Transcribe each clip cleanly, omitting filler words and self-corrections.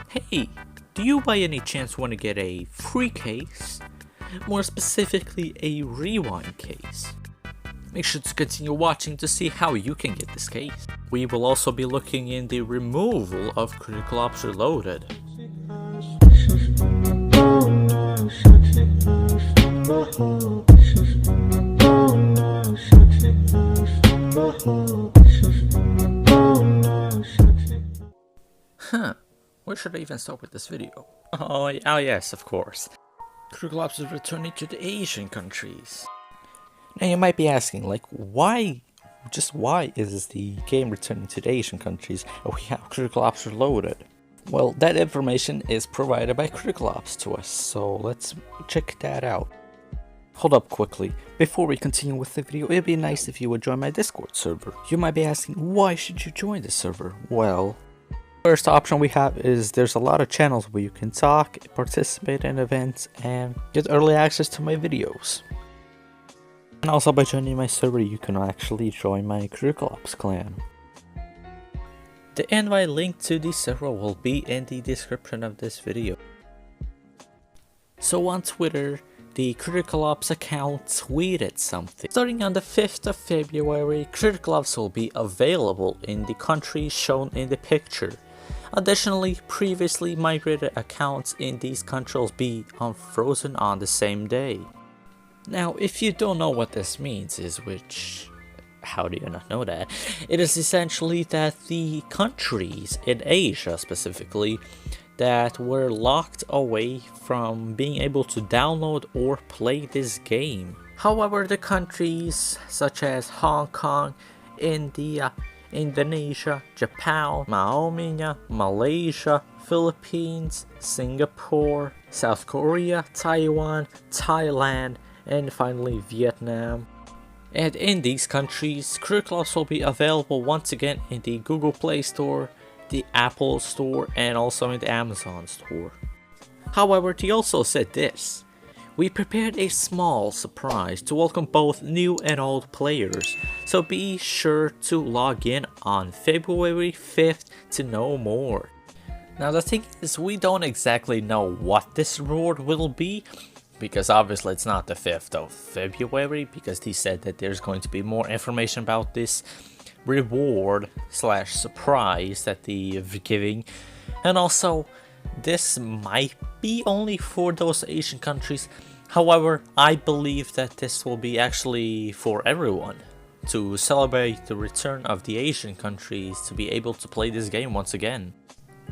Hey, do you by any chance want to get a free case? More specifically, a rewind case. Make sure to continue watching to see how you can get this case. We will also be looking in the removal of Critical Ops Reloaded. Where should I even start with this video? Oh yes, of course. Critical Ops is returning to the Asian countries. Now you might be asking, like, why is the game returning to the Asian countries and we have Critical Ops Reloaded? Well, that information is provided by Critical Ops to us, so let's check that out. Hold up quickly, before we continue with the video, it'd be nice if you would join my Discord server. You might be asking, why should you join the server? Well, first option we have is there's a lot of channels where you can talk, participate in events, and get early access to my videos. And also by joining my server you can actually join my Critical Ops clan. The invite link to the server will be in the description of this video. So on Twitter, the Critical Ops account tweeted something. Starting on the 5th of February, Critical Ops will be available in the countries shown in the picture. Additionally, previously migrated accounts in these countries will be unfrozen on the same day. Now, if you don't know what this means how do you not know that? It is essentially that the countries in Asia specifically that were locked away from being able to download or play this game. However, the countries such as Hong Kong, India, Indonesia, Japan, Malaysia, Philippines, Singapore, South Korea, Taiwan, Thailand, and finally Vietnam. And in these countries, Critical Ops will be available once again in the Google Play Store, the Apple Store, and also in the Amazon Store. However, they also said this: we prepared a small surprise to welcome both new and old players, so be sure to log in on February 5th to know more. Now the thing is, we don't exactly know what this reward will be, because obviously it's not the 5th of February, because he said that there's going to be more information about this reward slash surprise that they're giving. And also, this might be only for those Asian countries. However, I believe that this will be actually for everyone, to celebrate the return of the Asian countries to be able to play this game once again.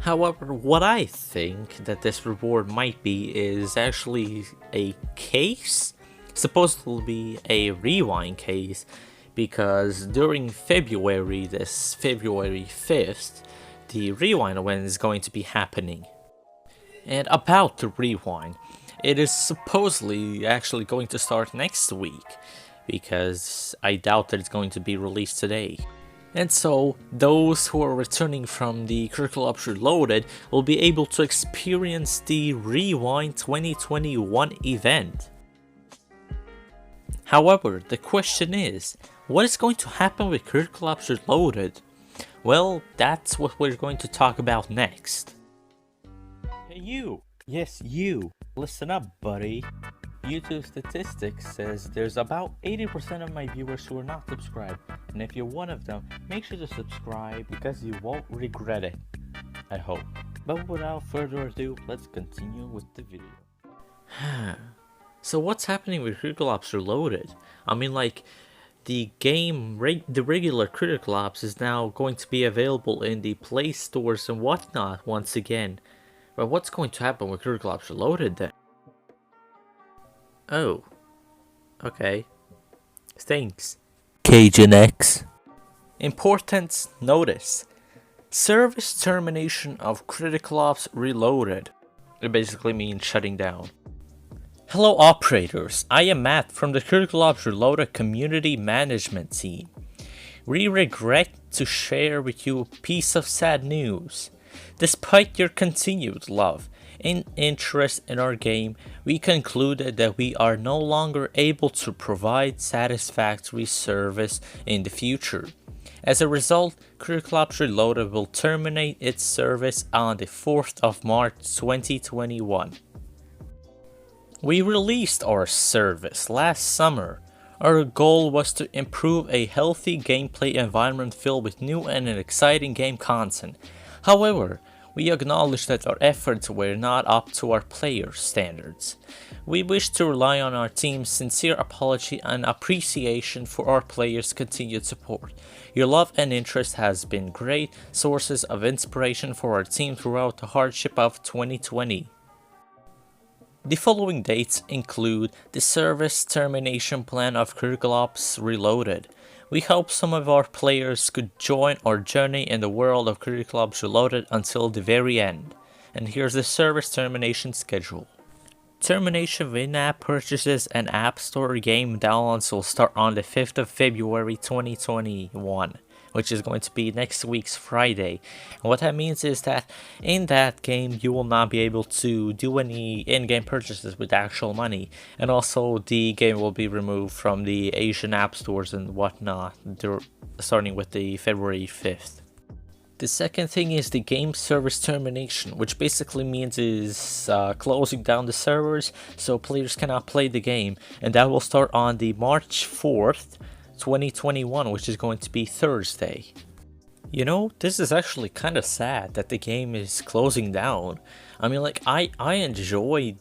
However, what I think that this reward might be is actually a case, supposed to be a rewind case, because during February, this February 5th, the rewind event is going to be happening. And about the rewind, it is supposedly actually going to start next week, because I doubt that it's going to be released today. And so, those who are returning from the Critical Ops Reloaded will be able to experience the Rewind 2021 event. However, the question is, what is going to happen with Critical Ops Reloaded? Well, that's what we're going to talk about next. Hey you! Yes, you! Listen up, buddy. YouTube statistics says there's about 80% of my viewers who are not subscribed, and if you're one of them, make sure to subscribe because you won't regret it. I hope. But without further ado, let's continue with the video. So what's happening with Critical Ops Reloaded? I mean, like, the game, the regular Critical Ops is now going to be available in the Play Stores and whatnot once again. But what's going to happen with Critical Ops Reloaded then? Oh. Okay. Thanks, Cajun X. Important notice. Service termination of Critical Ops Reloaded. It basically means shutting down. Hello operators, I am Matt from the Critical Ops Reloaded Community Management Team. We regret to share with you a piece of sad news. Despite your continued love and interest in our game, we concluded that we are no longer able to provide satisfactory service in the future. As a result, Critical Ops Reloaded will terminate its service on the 4th of March 2021. We released our service last summer. Our goal was to improve a healthy gameplay environment filled with new and exciting game content. However, we acknowledge that our efforts were not up to our players' standards. We wish to rely on our team's sincere apology and appreciation for our players' continued support. Your love and interest has been great sources of inspiration for our team throughout the hardship of 2020. The following dates include the service termination plan of Critical Ops Reloaded. We hope some of our players could join our journey in the world of Critical Ops Reloaded until the very end. And here's the service termination schedule. Termination of in-app purchases and App Store game downloads will start on the 5th of February 2021. Which is going to be next week's Friday. And what that means is that in that game you will not be able to do any in-game purchases with actual money, and also the game will be removed from the Asian app stores and whatnot starting with the February 5th. The second thing is the game service termination, which basically means is closing down the servers so players cannot play the game, and that will start on the March 4th 2021, which is going to be Thursday. You know, this is actually kind of sad that the game is closing down. I mean, like, I enjoyed,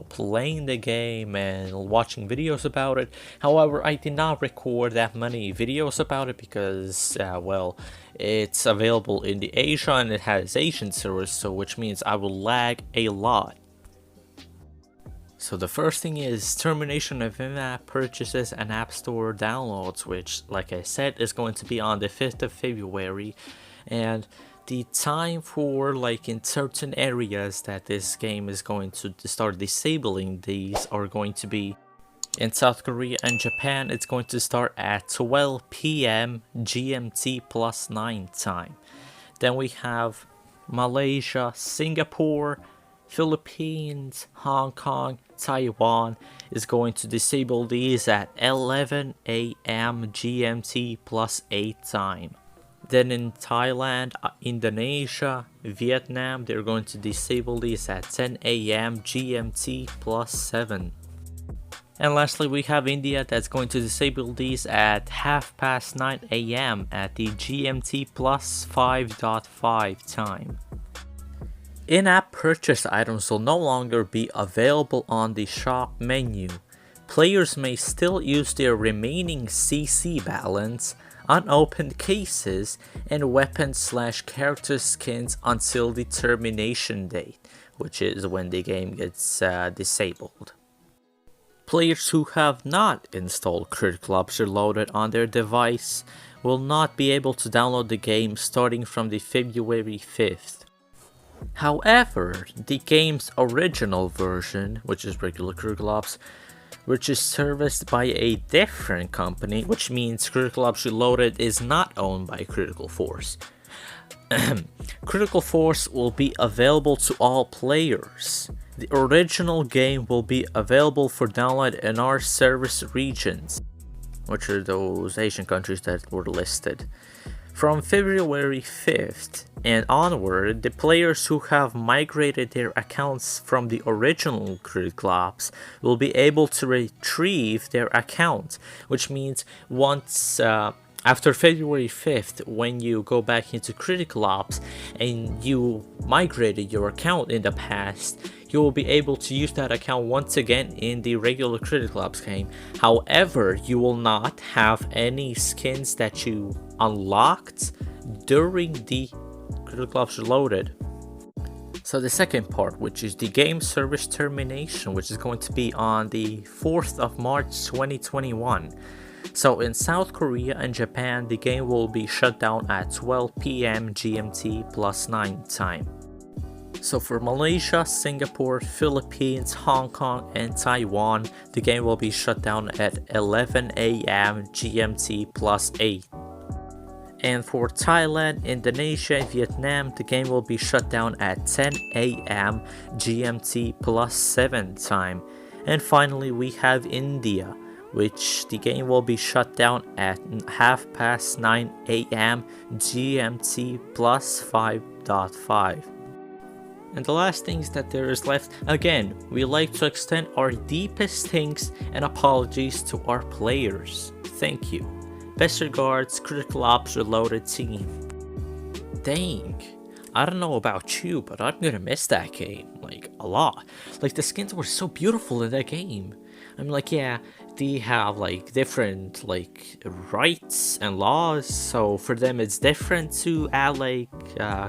playing the game and watching videos about it. However, I did not record that many videos about it because, well, it's available in the Asia and it has Asian servers, so which means I will lag a lot. So the first thing is termination of in-app purchases and App Store downloads, which, like I said, is going to be on the 5th of February. And the time for, like, in certain areas that this game is going to start disabling these are going to be in South Korea and Japan. It's going to start at 12 p.m. GMT plus 9 time. Then we have Malaysia, Singapore, Philippines, Hong Kong, Taiwan is going to disable these at 11 a.m. GMT plus 8 time. Then in Thailand, Indonesia, Vietnam, they're going to disable these at 10 a.m. GMT plus 7. And lastly, we have India that's going to disable these at 9:30 a.m. at the GMT plus 5.5 time. In-app purchase items will no longer be available on the shop menu. Players may still use their remaining CC balance, unopened cases, and weapon/character skins until the termination date, which is when the game gets disabled. Players who have not installed Critical Ops Reloaded on their device will not be able to download the game starting from the February 5th. However, the game's original version, which is regular Critical Ops, which is serviced by a different company, which means Critical Ops Reloaded is not owned by Critical Force. Critical Force will be available to all players. The original game will be available for download in our service regions, which are those Asian countries that were listed. From February 5th and onward, the players who have migrated their accounts from the original Critical Ops will be able to retrieve their account, which means once after February 5th, when you go back into Critical Ops and you migrated your account in the past, you will be able to use that account once again in the regular Critical Ops game. However, you will not have any skins that you unlocked during the Critical Ops Reloaded. So the second part, which is the game service termination, which is going to be on the 4th of March 2021. So in South Korea and Japan, the game will be shut down at 12 p.m. GMT plus 9 time. So for Malaysia, Singapore, Philippines, Hong Kong, and Taiwan, the game will be shut down at 11 a.m. GMT plus 8. And for Thailand, Indonesia, and Vietnam, the game will be shut down at 10 a.m. GMT plus 7 time. And finally, we have India, which the game will be shut down at 9:30 AM GMT plus 5.5. And the last things that there is left, again, we like to extend our deepest thanks and apologies to our players. Thank you. Best regards, Critical Ops Reloaded team. Dang, I don't know about you, but I'm gonna miss that game, like, a lot. Like, the skins were so beautiful in that game. I'm like, yeah, they have, like, different, like, rights and laws, so for them it's different to add, like,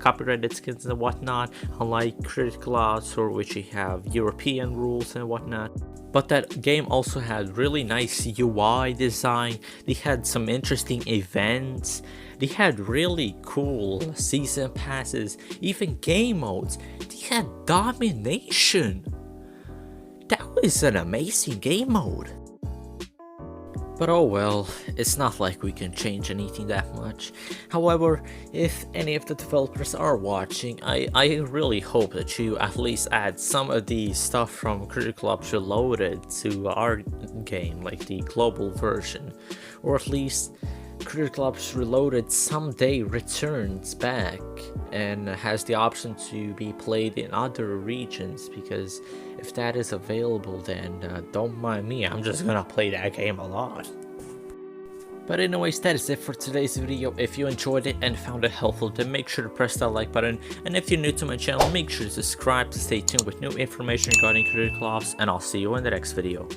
copyrighted skins and whatnot, unlike Critical Ops, for which you have European rules and whatnot. But that game also had really nice UI design, they had some interesting events, they had really cool season passes, even game modes, they had domination. That was an amazing game mode. But oh well, it's not like we can change anything that much. However, if any of the developers are watching, I really hope that you at least add some of the stuff from Critical Ops Reloaded to our game, like the global version. Or at least Critical Ops Reloaded someday returns back and has the option to be played in other regions, because if that is available, then don't mind me, I'm just gonna play that game a lot. But anyways, that is it for today's video. If you enjoyed it and found it helpful, then make sure to press that like button, and if you're new to my channel, make sure to subscribe to stay tuned with new information regarding Critical Ops, and I'll see you in the next video.